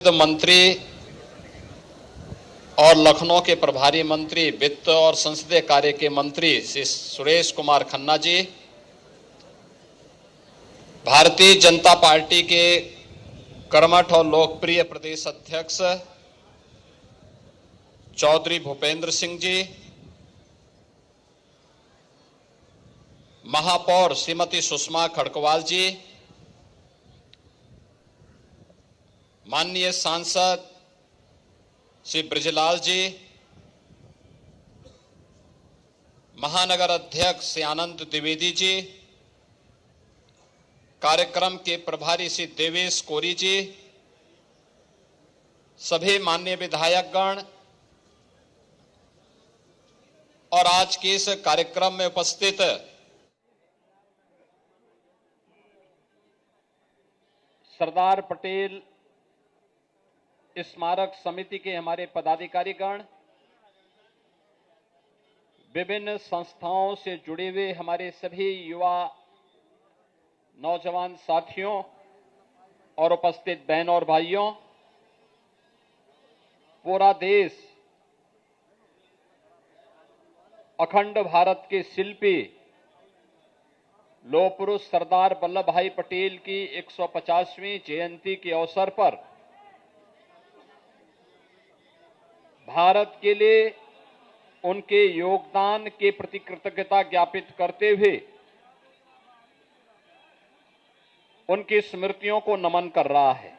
मंत्री और लखनऊ के प्रभारी मंत्री वित्त और संसदीय कार्य के मंत्री श्री सुरेश कुमार खन्ना जी, भारतीय जनता पार्टी के कर्मठ और लोकप्रिय प्रदेश अध्यक्ष चौधरी भूपेंद्र सिंह जी, महापौर श्रीमती सुषमा खड़गवाल जी, माननीय सांसद श्री ब्रिजलाल जी, महानगर अध्यक्ष श्री आनंद द्विवेदी जी, कार्यक्रम के प्रभारी श्री देवेश कोरी जी, सभी माननीय विधायकगण और आज के इस कार्यक्रम में उपस्थित सरदार पटेल स्मारक समिति के हमारे पदाधिकारीगण, विभिन्न संस्थाओं से जुड़े हुए हमारे सभी युवा नौजवान साथियों और उपस्थित बहन और भाइयों, पूरा देश अखंड भारत के शिल्पी लौह पुरुष सरदार वल्लभ भाई पटेल की 150वीं जयंती के अवसर पर भारत के लिए उनके योगदान के प्रति कृतज्ञता ज्ञापित करते हुए उनकी स्मृतियों को नमन कर रहा है।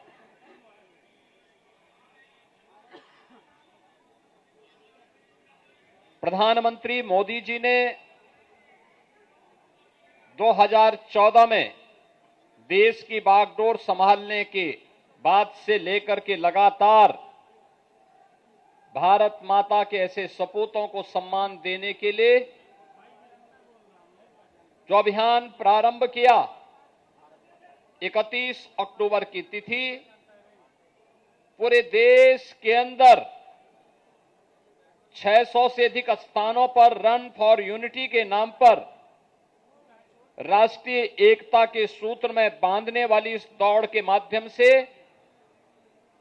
प्रधानमंत्री मोदी जी ने 2014 में देश की बागडोर संभालने के बाद से लेकर के लगातार भारत माता के ऐसे सपूतों को सम्मान देने के लिए जो अभियान प्रारंभ किया, 31 अक्टूबर की तिथि पूरे देश के अंदर 600 से अधिक स्थानों पर रन फॉर यूनिटी के नाम पर राष्ट्रीय एकता के सूत्र में बांधने वाली इस दौड़ के माध्यम से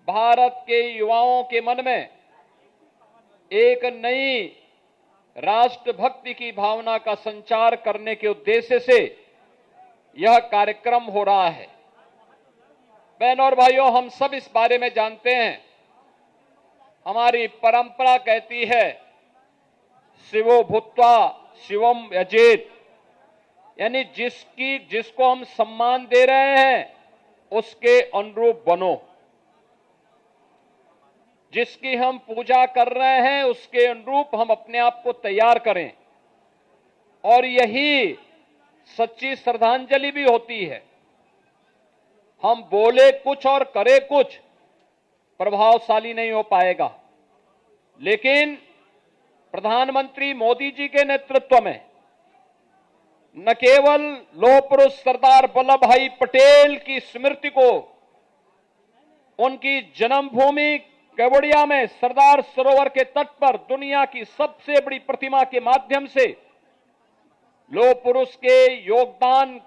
भारत के युवाओं के मन में एक नई राष्ट्रभक्ति की भावना का संचार करने के उद्देश्य से यह कार्यक्रम हो रहा है। बहनों और भाइयों, हम सब इस बारे में जानते हैं। हमारी परंपरा कहती है शिवो भूत्वा शिवम यजेत, यानी जिसको हम सम्मान दे रहे हैं उसके अनुरूप बनो, जिसकी हम पूजा कर रहे हैं उसके अनुरूप हम अपने आप को तैयार करें, और यही सच्ची श्रद्धांजलि भी होती है। हम बोले कुछ और करे कुछ प्रभावशाली नहीं हो पाएगा, लेकिन प्रधानमंत्री मोदी जी के नेतृत्व में न केवल लौह पुरुष सरदार वल्लभ भाई पटेल की स्मृति को उनकी जन्मभूमि केवड़िया में सरदार सरोवर के तट पर दुनिया की सबसे बड़ी प्रतिमा के माध्यम से लौह पुरुष के योगदान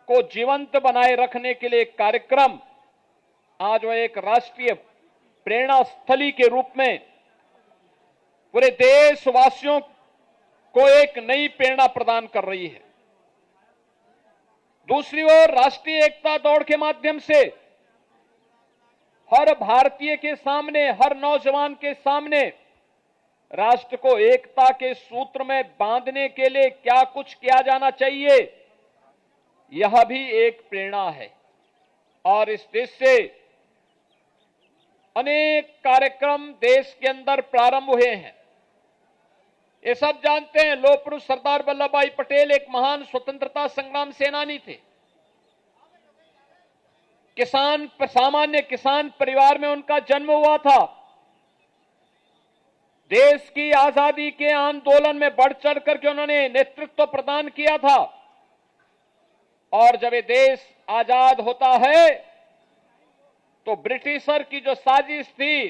को जीवंत बनाए रखने के लिए कार्यक्रम आज वह एक राष्ट्रीय प्रेरणा स्थली के रूप में पूरे देशवासियों को एक नई प्रेरणा प्रदान कर रही है। दूसरी ओर राष्ट्रीय एकता दौड़ के माध्यम से हर भारतीय के सामने, हर नौजवान के सामने राष्ट्र को एकता के सूत्र में बांधने के लिए क्या कुछ किया जाना चाहिए, यह भी एक प्रेरणा है। और इस देश से अनेक कार्यक्रम देश के अंदर प्रारंभ हुए हैं। ये सब जानते हैं, लौह पुरुष सरदार वल्लभ भाई पटेल एक महान स्वतंत्रता संग्राम सेनानी थे। सामान्य किसान परिवार में उनका जन्म हुआ था। देश की आजादी के आंदोलन में बढ़ चढ़ करके उन्होंने नेतृत्व प्रदान किया था, और जब ये देश आजाद होता है तो ब्रिटिशर की जो साजिश थी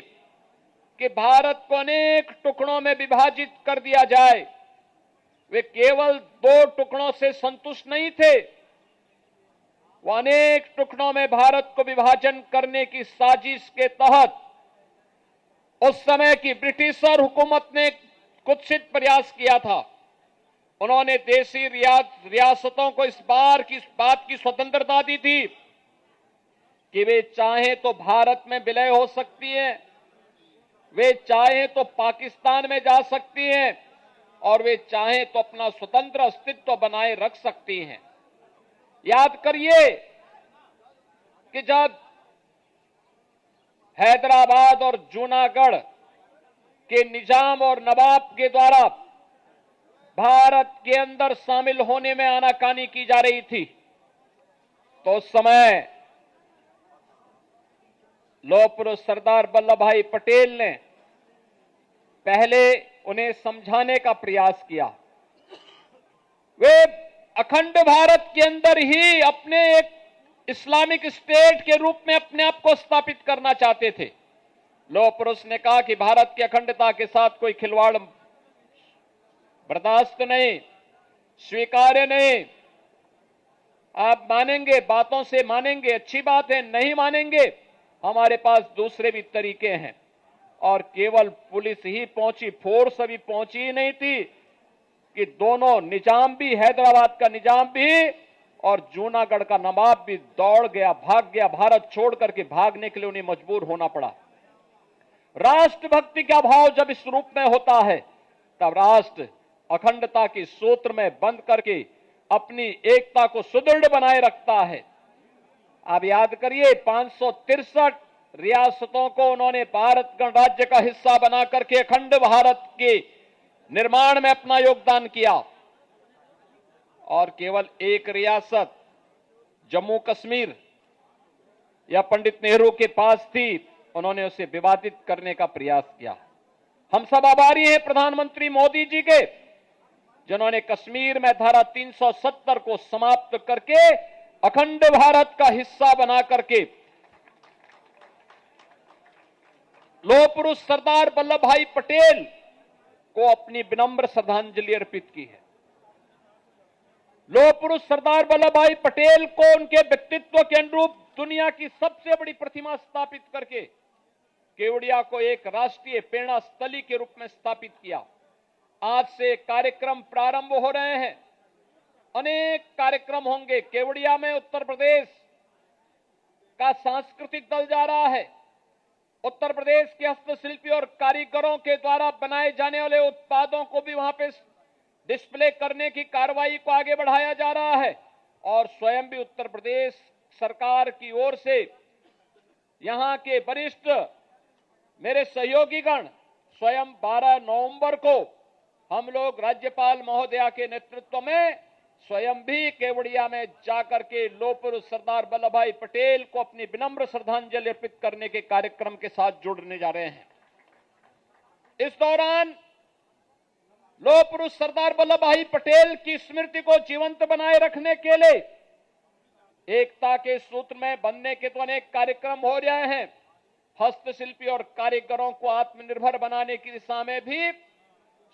कि भारत को अनेक टुकड़ों में विभाजित कर दिया जाए, वे केवल 2 टुकड़ों से संतुष्ट नहीं थे। वो अनेक टुकड़ों में भारत को विभाजन करने की साजिश के तहत उस समय की ब्रिटिशर हुकूमत ने कुत्सित प्रयास किया था। उन्होंने देशी रियासतों को इस बात की स्वतंत्रता दी थी कि वे चाहें तो भारत में विलय हो सकती हैं, वे चाहें तो पाकिस्तान में जा सकती हैं और वे चाहें तो अपना स्वतंत्र अस्तित्व बनाए रख सकती हैं। याद करिए कि जब हैदराबाद और जूनागढ़ के निजाम और नवाब के द्वारा भारत के अंदर शामिल होने में आनाकानी की जा रही थी, तो उस समय लौह पुरुष सरदार वल्लभ भाई पटेल ने पहले उन्हें समझाने का प्रयास किया। वे अखंड भारत के अंदर ही अपने एक इस्लामिक स्टेट के रूप में अपने आप को स्थापित करना चाहते थे। लौह पुरुष ने कहा कि भारत की अखंडता के साथ कोई खिलवाड़ बर्दाश्त नहीं, स्वीकार्य नहीं। आप मानेंगे, बातों से मानेंगे, अच्छी बात है, नहीं मानेंगे, हमारे पास दूसरे भी तरीके हैं। और केवल पुलिस ही पहुंची, फोर्स अभी पहुंची ही नहीं थी कि दोनों निजाम भी, हैदराबाद का निजाम भी और जूनागढ़ का नवाब भी दौड़ गया, भाग गया। भारत छोड़ करके भागने के लिए उन्हें मजबूर होना पड़ा। राष्ट्रभक्ति का भाव जब इस रूप में होता है तब राष्ट्र अखंडता के सूत्र में बंद करके अपनी एकता को सुदृढ़ बनाए रखता है। आप याद करिए, 563 रियासतों को उन्होंने भारत गणराज्य का हिस्सा बना करके अखंड भारत के निर्माण में अपना योगदान किया। और केवल एक रियासत जम्मू कश्मीर या पंडित नेहरू के पास थी, उन्होंने उसे विवादित करने का प्रयास किया। हम सब आभारी हैं प्रधानमंत्री मोदी जी के, जिन्होंने कश्मीर में धारा 370 को समाप्त करके अखंड भारत का हिस्सा बना करके लौह पुरुष सरदार वल्लभ भाई पटेल को अपनी विनम्र श्रद्धांजलि अर्पित की है। लौह पुरुष सरदार वल्लभ भाई पटेल को उनके व्यक्तित्व के अनुरूप दुनिया की सबसे बड़ी प्रतिमा स्थापित करके केवड़िया को एक राष्ट्रीय प्रेरणा स्थली के रूप में स्थापित किया। आज से कार्यक्रम प्रारंभ हो रहे हैं, अनेक कार्यक्रम होंगे। केवड़िया में उत्तर प्रदेश का सांस्कृतिक दल जा रहा है। उत्तर प्रदेश के हस्तशिल्पी और कारीगरों के द्वारा बनाए जाने वाले उत्पादों को भी वहां पे डिस्प्ले करने की कार्रवाई को आगे बढ़ाया जा रहा है। और स्वयं भी उत्तर प्रदेश सरकार की ओर से यहां के वरिष्ठ मेरे सहयोगीगण स्वयं 12 नवंबर को हम लोग राज्यपाल महोदया के नेतृत्व में स्वयं भी केवड़िया में जाकर के लौह पुरुष सरदार वल्लभ भाई पटेल को अपनी विनम्र श्रद्धांजलि अर्पित करने के कार्यक्रम के साथ जुड़ने जा रहे हैं। इस दौरान लौह पुरुष सरदार वल्लभ भाई पटेल की स्मृति को जीवंत बनाए रखने के लिए एकता के सूत्र में बनने के तो अनेक कार्यक्रम हो रहे हैं। हस्तशिल्पी और कारीगरों को आत्मनिर्भर बनाने की दिशा में भी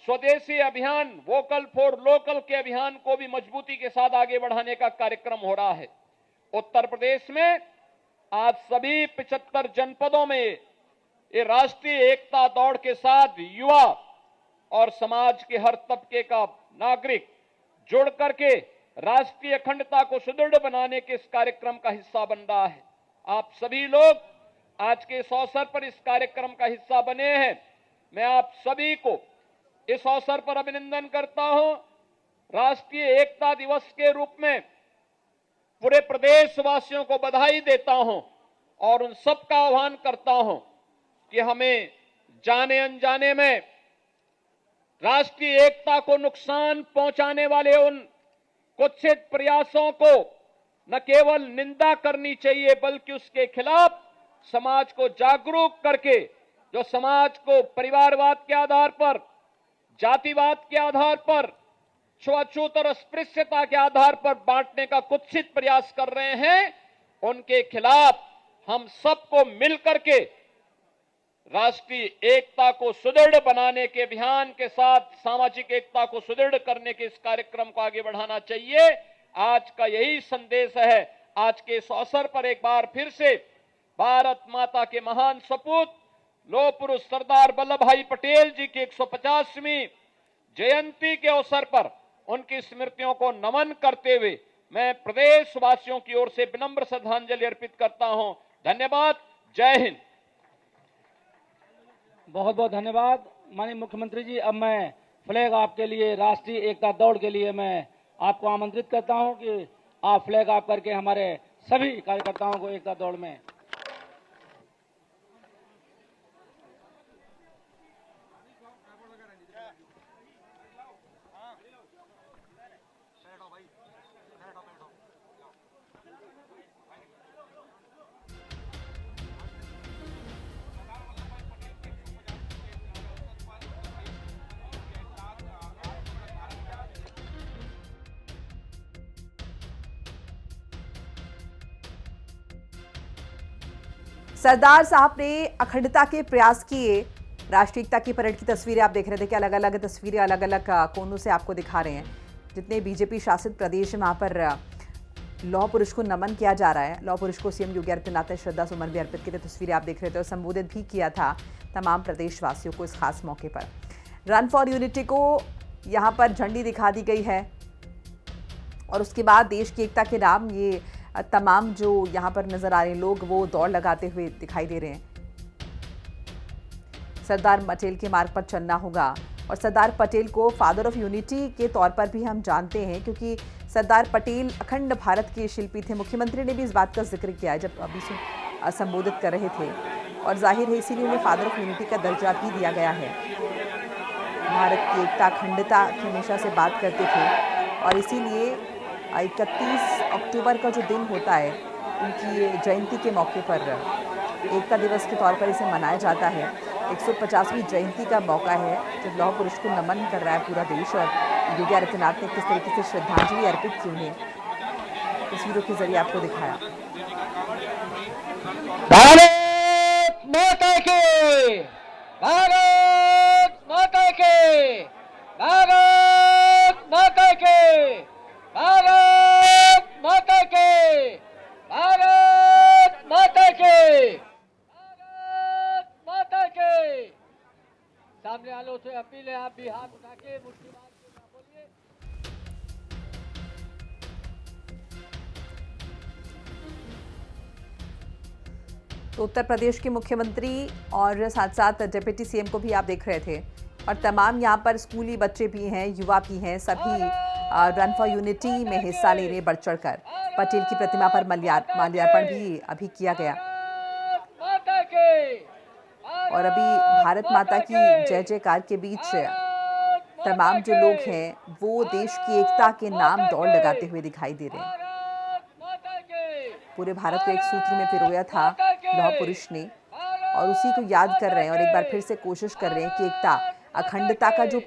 स्वदेशी अभियान, वोकल फॉर लोकल के अभियान को भी मजबूती के साथ आगे बढ़ाने का कार्यक्रम हो रहा है। उत्तर प्रदेश में आज सभी 75 जनपदों में ये राष्ट्रीय एकता दौड़ के साथ युवा और समाज के हर तबके का नागरिक जुड़ करके राष्ट्रीय अखंडता को सुदृढ़ बनाने के इस कार्यक्रम का हिस्सा बन रहा है। आप सभी लोग आज के इस अवसर पर इस कार्यक्रम का हिस्सा बने हैं। मैं आप सभी को इस अवसर पर अभिनंदन करता हूं। राष्ट्रीय एकता दिवस के रूप में पूरे प्रदेशवासियों को बधाई देता हूं और उन सबका आह्वान करता हूं कि हमें जाने अनजाने में राष्ट्रीय एकता को नुकसान पहुंचाने वाले उन कुत्सित प्रयासों को न केवल निंदा करनी चाहिए बल्कि उसके खिलाफ समाज को जागरूक करके, जो समाज को परिवारवाद के आधार पर, जातिवाद के आधार पर, छुआछूत और अस्पृश्यता के आधार पर बांटने का कुत्सित प्रयास कर रहे हैं, उनके खिलाफ हम सबको मिलकर के राष्ट्रीय एकता को सुदृढ़ बनाने के अभियान के साथ सामाजिक एकता को सुदृढ़ करने के इस कार्यक्रम को आगे बढ़ाना चाहिए। आज का यही संदेश है। आज के इस अवसर पर एक बार फिर से भारत माता के महान सपूत लौह पुरुष सरदार वल्लभ भाई पटेल जी की 150वीं जयंती के अवसर पर उनकी स्मृतियों को नमन करते हुए मैं प्रदेशवासियों की ओर से विनम्र श्रद्धांजलि अर्पित करता हूं। धन्यवाद। जय हिंद। बहुत बहुत धन्यवाद माननीय मुख्यमंत्री जी। अब मैं फ्लैग ऑफ के लिए, राष्ट्रीय एकता दौड़ के लिए मैं आपको आमंत्रित करता हूं कि आप फ्लैग ऑफ करके हमारे सभी कार्यकर्ताओं को एकता दौड़ में सरदार साहब ने अखंडता के प्रयास किए। राष्ट्रीय एकता की परेड की तस्वीरें आप देख रहे थे कि अलग अलग तस्वीरें अलग अलग कोनों से आपको दिखा रहे हैं। जितने बीजेपी शासित प्रदेश हैं वहाँ पर लौह पुरुष को नमन किया जा रहा है। लौह पुरुष को सीएम योगी आदित्यनाथ ने श्रद्धा सुमन भी अर्पित किए। तस्वीरें आप देख रहे थे और संबोधित भी किया था तमाम प्रदेशवासियों को इस खास मौके पर। रन फॉर यूनिटी को यहाँ पर झंडी दिखा दी गई है और उसके बाद देश की एकता के नाम ये तमाम जो यहाँ पर नजर आ रहे हैं लोग वो दौड़ लगाते हुए दिखाई दे रहे हैं। सरदार पटेल के मार्ग पर चलना होगा और सरदार पटेल को फादर ऑफ यूनिटी के तौर पर भी हम जानते हैं क्योंकि सरदार पटेल अखंड भारत के शिल्पी थे। मुख्यमंत्री ने भी इस बात का जिक्र किया है जब अभी संबोधित कर रहे थे और जाहिर है इसीलिए उन्हें फादर ऑफ यूनिटी का दर्जा भी दिया गया है। भारत की एकता अखंडता की हमेशा से बात करते थे और इसीलिए 31 अक्टूबर का जो दिन होता है उनकी जयंती के मौके पर एकता दिवस के तौर पर इसे मनाया जाता है। 150वीं जयंती का मौका है जब लौह पुरुष को नमन कर रहा है पूरा देश और योगी आदित्यनाथ ने किस तरीके से श्रद्धांजलि अर्पित की उन्हें तस्वीरों के जरिए आपको दिखाया। भारत माता के, भारत माता के, भारत माता के, भारत माता के, भारत माता के, भारत माता के। सामने वालों से अपील है आप भी हाथ उठा के मुट्ठी बांध के बोलिए। तो उत्तर प्रदेश के मुख्यमंत्री और साथ साथ डिप्टी सीएम को भी आप देख रहे थे और तमाम यहाँ पर स्कूली बच्चे भी हैं, युवा भी हैं, सभी रन फॉर यूनिटी में हिस्सा ले रहे बढ़ चढ़कर। पटेल की प्रतिमा पर माल्यार्पण भी अभी किया गया और अभी भारत माता की जय जयकार के बीच तमाम जो लोग हैं वो देश की एकता के नाम दौड़ लगाते हुए दिखाई दे रहे हैं। पूरे भारत को एक सूत्र में पिरोया था लौह पुरुष ने और उसी को याद कर रहे हैं और एक बार फिर से कोशिश कर रहे हैं कि एकता अखंडता का जो